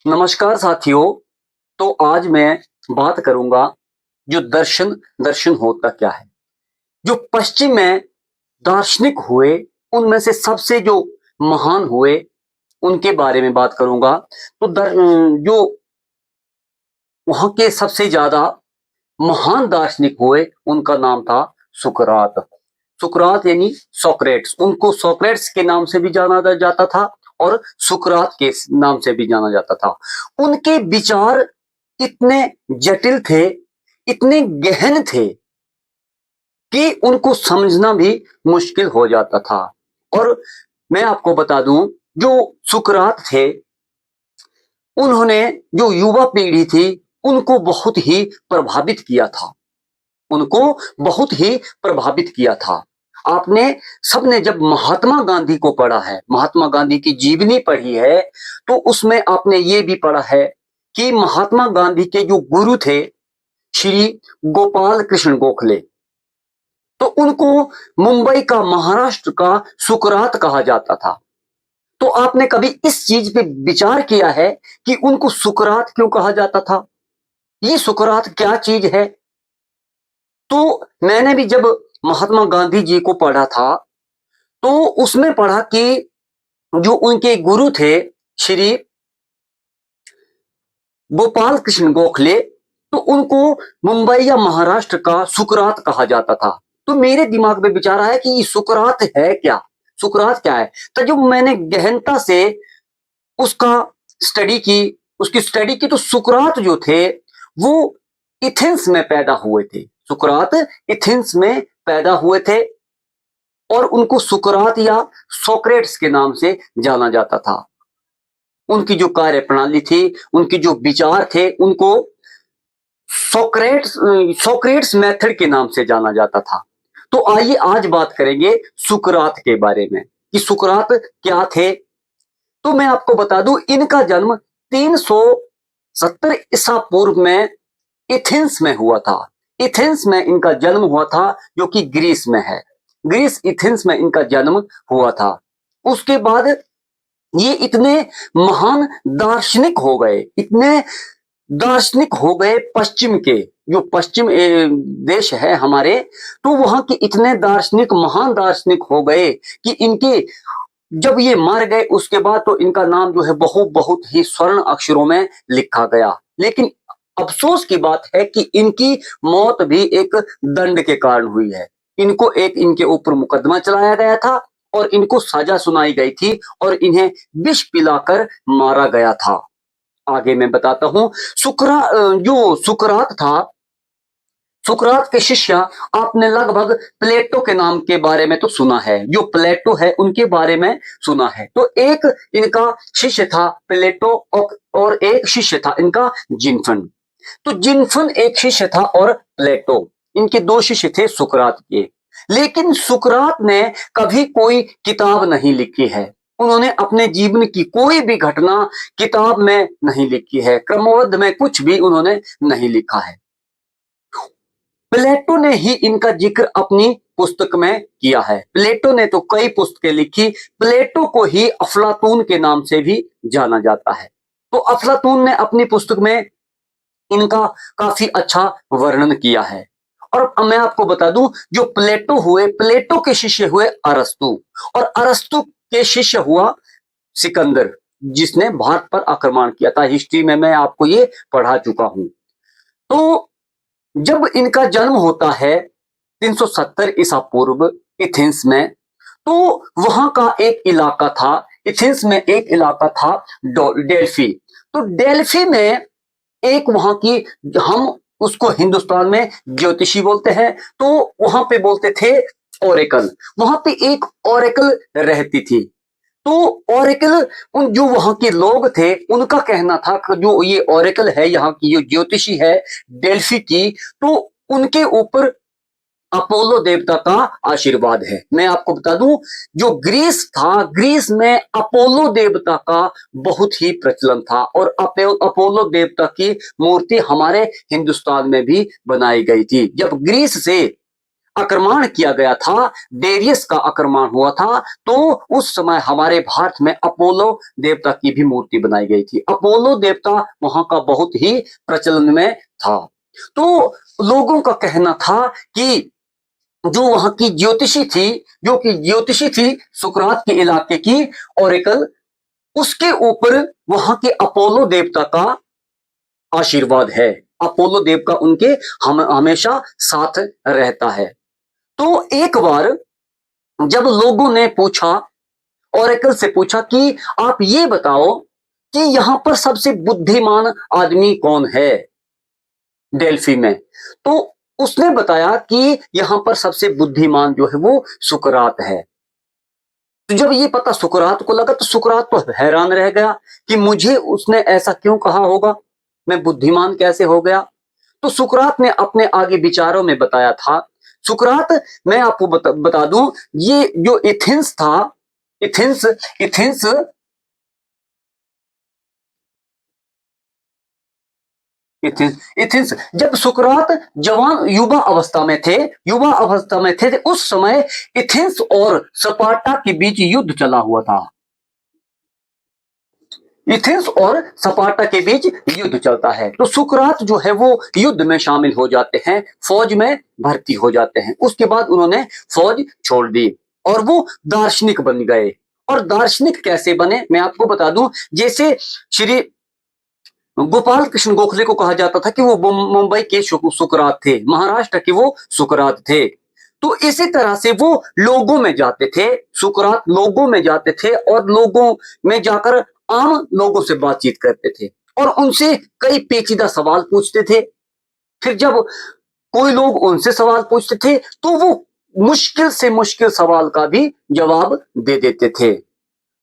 नमस्कार साथियों। तो आज मैं बात करूंगा जो दर्शन दर्शन होता क्या है। जो पश्चिम में दार्शनिक हुए उनमें से सबसे जो महान हुए उनके बारे में बात करूंगा। तो जो वहां के सबसे ज्यादा महान दार्शनिक हुए उनका नाम था सुकरात। सुकरात यानी सोक्रेट्स, उनको सोक्रेट्स के नाम से भी जाना जाता था और सुकरात के नाम से भी जाना जाता था। उनके विचार इतने जटिल थे, इतने गहन थे कि उनको समझना भी मुश्किल हो जाता था। और मैं आपको बता दूं, जो सुकरात थे उन्होंने जो युवा पीढ़ी थी उनको बहुत ही प्रभावित किया था। उनको बहुत ही प्रभावित किया था। आपने सबने जब महात्मा गांधी को पढ़ा है, महात्मा गांधी की जीवनी पढ़ी है, तो उसमें आपने ये भी पढ़ा है कि महात्मा गांधी के जो गुरु थे श्री गोपाल कृष्ण गोखले, तो उनको मुंबई का, महाराष्ट्र का सुकरात कहा जाता था। तो आपने कभी इस चीज पे विचार किया है कि उनको सुकरात क्यों कहा जाता था? ये सुकरात क्या चीज है? तो मैंने भी जब महात्मा गांधी जी को पढ़ा था तो उसमें पढ़ा कि जो उनके गुरु थे श्री गोपाल कृष्ण गोखले, तो उनको मुंबई या महाराष्ट्र का सुकरात कहा जाता था। तो मेरे दिमाग में विचार आया कि ये सुकरात है क्या? सुकरात क्या है? तो जब मैंने गहनता से उसका स्टडी की, उसकी स्टडी की, तो सुकरात जो थे वो एथेंस में पैदा हुए थे। सुकरात एथेंस में पैदा हुए थे और उनको सुकरात या सोक्रेट्स के नाम से जाना जाता था। उनकी जो कार्य प्रणाली थी, उनके जो विचार थे, उनको सोक्रेट्स सोक्रेट्स मेथड के नाम से जाना जाता था। तो आइए आज बात करेंगे सुकरात के बारे में कि सुकरात क्या थे। तो मैं आपको बता दूं, इनका जन्म 370 ईसा पूर्व में एथेंस में हुआ था। एथेंस में इनका जन्म हुआ था, जो कि ग्रीस में है। ग्रीस एथेंस में इनका जन्म हुआ था। उसके बाद ये इतने महान दार्शनिक हो गए, इतने दार्शनिक हो गए पश्चिम के, जो पश्चिम देश है हमारे, तो वहां के इतने दार्शनिक, महान दार्शनिक हो गए कि इनके जब ये मर गए उसके बाद तो इनका नाम जो है बहुत बहुत ही स्वर्ण अक्षरों में लिखा गया। लेकिन अफसोस की बात है कि इनकी मौत भी एक दंड के कारण हुई है। इनको एक इनके ऊपर मुकदमा चलाया गया था और इनको सजा सुनाई गई थी और इन्हें विष पिलाकर मारा गया था। आगे मैं बताता हूं। जो सुकरात था, सुकरात के शिष्य, आपने लगभग प्लेटो के नाम के बारे में तो सुना है। जो प्लेटो है उनके बारे में सुना है। तो एक इनका शिष्य था प्लेटो और एक शिष्य था इनका जिन्फन। तो जिन्फन एक शिष्य था और प्लेटो, इनके दो शिष्य थे सुकरात के। लेकिन सुकरात ने कभी कोई किताब नहीं लिखी है। उन्होंने अपने जीवन की कोई भी घटना किताब में नहीं लिखी है, क्रमबद्ध में कुछ भी उन्होंने नहीं लिखा है। प्लेटो ने ही इनका जिक्र अपनी पुस्तक में किया है। प्लेटो ने तो कई पुस्तकें लिखी। प्लेटो को ही अफलातून के नाम से भी जाना जाता है। तो अफलातून ने अपनी पुस्तक में इनका काफी अच्छा वर्णन किया है। और मैं आपको बता दूं, जो प्लेटो हुए, प्लेटो के शिष्य हुए अरस्तु, और अरस्तु के शिष्य हुआ सिकंदर, जिसने भारत पर आक्रमण किया था। हिस्ट्री में मैं आपको ये पढ़ा चुका हूं। तो जब इनका जन्म होता है 370 ईसा पूर्व एथेंस में, तो वहां का एक इलाका था, एथेंस में एक इलाका था डेल्फी। तो डेल्फी में एक वहां की, हम उसको हिंदुस्तान में ज्योतिषी बोलते हैं, तो वहां पे बोलते थे ओरेकल। वहां पे एक ओरेकल रहती थी। तो ओरेकल, उन जो वहां के लोग थे उनका कहना था कि जो ये ओरेकल है, यहाँ की जो ज्योतिषी है डेल्फी की, तो उनके ऊपर अपोलो देवता का आशीर्वाद है। मैं आपको बता दूं, जो ग्रीस था, ग्रीस में अपोलो देवता का बहुत ही प्रचलन था और अपोलो देवता की मूर्ति हमारे हिंदुस्तान में भी बनाई गई थी। जब ग्रीस से आक्रमण किया गया था, डेरियस का आक्रमण हुआ था, तो उस समय हमारे भारत में अपोलो देवता की भी मूर्ति बनाई गई थी। अपोलो देवता वहां का बहुत ही प्रचलन में था। तो लोगों का कहना था कि जो वहां की ज्योतिषी थी, जो कि ज्योतिषी थी सुकरात के इलाके की ओरेकल, उसके ऊपर वहां के अपोलो देवता का आशीर्वाद है। अपोलो देव का उनके हमेशा साथ रहता है। तो एक बार जब लोगों ने पूछा, ओरेकल से पूछा कि आप ये बताओ कि यहां पर सबसे बुद्धिमान आदमी कौन है डेल्फी में, तो उसने बताया कि यहां पर सबसे बुद्धिमान जो है वो सुकरात है। तो जब ये पता सुकरात को लगा तो सुकरात तो हैरान रह गया कि मुझे उसने ऐसा क्यों कहा होगा, मैं बुद्धिमान कैसे हो गया। तो सुकरात ने अपने आगे विचारों में बताया था। सुकरात, मैं आपको बता दूं, ये जो एथेंस था, एथेंस एथेंस एथेंस एथेंस जब सुकरात जवान युवा अवस्था में थे, उस समय एथेंस और स्पार्टा के बीच युद्ध चला हुआ था। एथेंस और स्पार्टा के बीच युद्ध चलता है, तो सुकरात जो है वो युद्ध में शामिल हो जाते हैं, फौज में भर्ती हो जाते हैं। उसके बाद उन्होंने फौज छोड़ दी और वो दार्शनिक बन गए। और दार्शनिक कैसे बने, मैं आपको बता दूं, जैसे श्री गोपाल कृष्ण गोखले को कहा जाता था कि वो मुंबई के सुकरात थे, महाराष्ट्र के वो सुकरात थे। तो इसी तरह से वो लोगों में जाते थे, सुकरात लोगों में जाते थे और लोगों में जाकर आम लोगों से बातचीत करते थे और उनसे कई पेचीदा सवाल पूछते थे। फिर जब कोई लोग उनसे सवाल पूछते थे तो वो मुश्किल से मुश्किल सवाल का भी जवाब दे देते थे।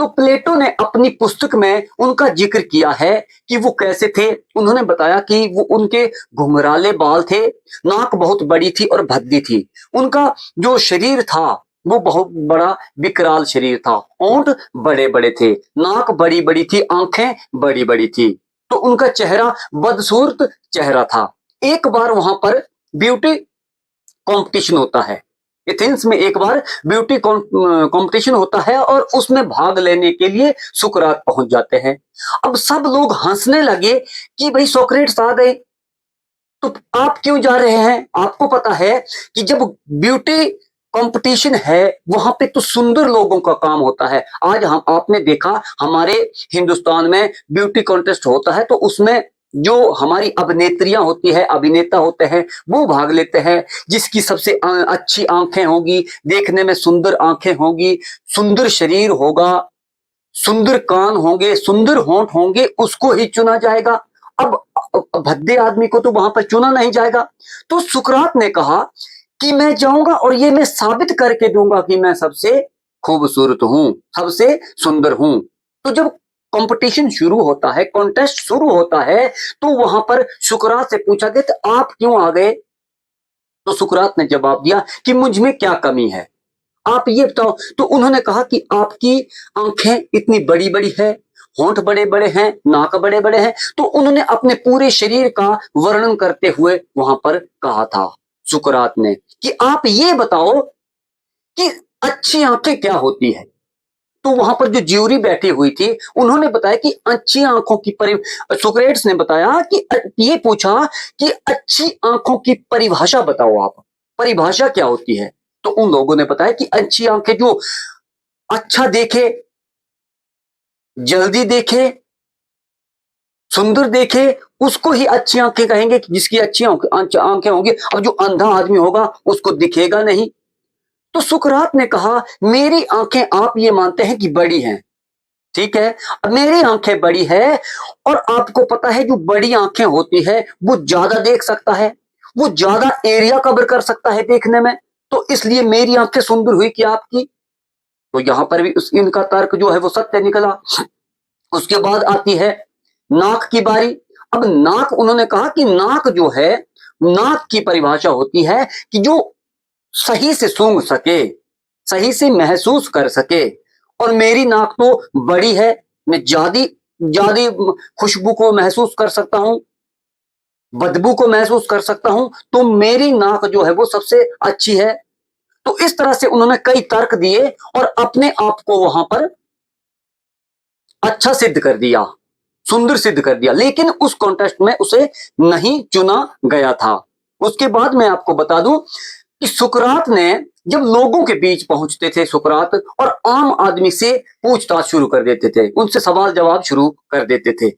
तो प्लेटो ने अपनी पुस्तक में उनका जिक्र किया है कि वो कैसे थे। उन्होंने बताया कि वो उनके घुंघराले बाल थे, नाक बहुत बड़ी थी और भद्दी थी, उनका जो शरीर था वो बहुत बड़ा विकराल शरीर था, होंठ बड़े बड़े थे, नाक बड़ी बड़ी थी, आंखें बड़ी बड़ी थी, तो उनका चेहरा बदसूरत चेहरा था। एक बार वहां पर ब्यूटी कंपटीशन होता है, एथेंस में एक बार ब्यूटी कंपटीशन होता है और उसमें भाग लेने के लिए सुकरात पहुंच जाते हैं। अब सब लोग हंसने लगे कि भाई सोक्रेट्स आ गए, तो आप क्यों जा रहे हैं। आपको पता है कि जब ब्यूटी कंपटीशन है वहां पे तो सुंदर लोगों का काम होता है। आज हम आपने देखा हमारे हिंदुस्तान में ब्यूटी कॉन्टेस्ट होता है, तो उसमें जो हमारी अभिनेत्रियां होती है, अभिनेता होते हैं, वो भाग लेते हैं। जिसकी सबसे अच्छी आंखें होगी, देखने में सुंदर आंखें होगी, सुंदर शरीर होगा, सुंदर कान होंगे, सुंदर होंठ होंगे, उसको ही चुना जाएगा। अब भद्दे आदमी को तो वहां पर चुना नहीं जाएगा। तो सुकरात ने कहा कि मैं जाऊंगा और ये मैं साबित करके दूंगा कि मैं सबसे खूबसूरत हूं, सबसे सुंदर हूं। तो जब कंपटीशन शुरू होता है, कॉन्टेस्ट शुरू होता है, तो वहां पर सुकरात से पूछा गया तो आप क्यों आ गए। तो सुकरात ने जवाब दिया कि मुझ में क्या कमी है, आप ये बताओ। तो उन्होंने कहा कि आपकी आंखें इतनी बड़ी बड़ी है, होंठ बड़े बड़े हैं, नाक बड़े बड़े हैं। तो उन्होंने अपने पूरे शरीर का वर्णन करते हुए वहां पर कहा था सुकरात ने कि आप ये बताओ कि अच्छी आंखें क्या होती है। तो वहां पर जो ज्यूरी बैठी हुई थी उन्होंने बताया कि अच्छी आंखों की सुक्रेट्स ने बताया कि ये पूछा कि अच्छी आंखों की परिभाषा बताओ, आप परिभाषा क्या होती है। तो उन लोगों ने बताया कि अच्छी आंखें जो अच्छा देखे, जल्दी देखे, सुंदर देखे, उसको ही अच्छी आंखें कहेंगे, जिसकी अच्छी आंखें होंगी। अब जो अंधा आदमी होगा उसको दिखेगा नहीं। तो सुकरात ने कहा मेरी आंखें आप ये मानते हैं कि बड़ी हैं, ठीक है, अब मेरी आंखें बड़ी है और आपको पता है जो बड़ी आंखें होती है वो ज्यादा देख सकता है, वो ज्यादा एरिया कवर कर सकता है देखने में, तो इसलिए मेरी आंखें सुंदर हुई कि आपकी। तो यहां पर भी इनका तर्क जो है वो सत्य निकला। उसके बाद आती है नाक की बारी। अब नाक, उन्होंने कहा कि नाक जो है, नाक की परिभाषा होती है कि जो सही से सूंघ सके, सही से महसूस कर सके, और मेरी नाक तो बड़ी है, मैं ज्यादा ज्यादा खुशबू को महसूस कर सकता हूं, बदबू को महसूस कर सकता हूं, तो मेरी नाक जो है वो सबसे अच्छी है। तो इस तरह से उन्होंने कई तर्क दिए और अपने आप को वहां पर अच्छा सिद्ध कर दिया, सुंदर सिद्ध कर दिया, लेकिन उस कॉन्टेस्ट में उसे नहीं चुना गया था। उसके बाद मैं आपको बता दूं कि सुकरात ने जब लोगों के बीच पहुंचते थे सुकरात और आम आदमी से पूछताछ शुरू कर देते थे, उनसे सवाल जवाब शुरू कर देते थे,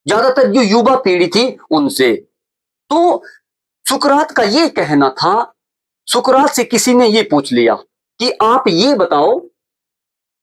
ज्यादातर जो युवा पीढ़ी थी उनसे। तो सुकरात का ये कहना था, सुकरात से किसी ने ये पूछ लिया कि आप ये बताओ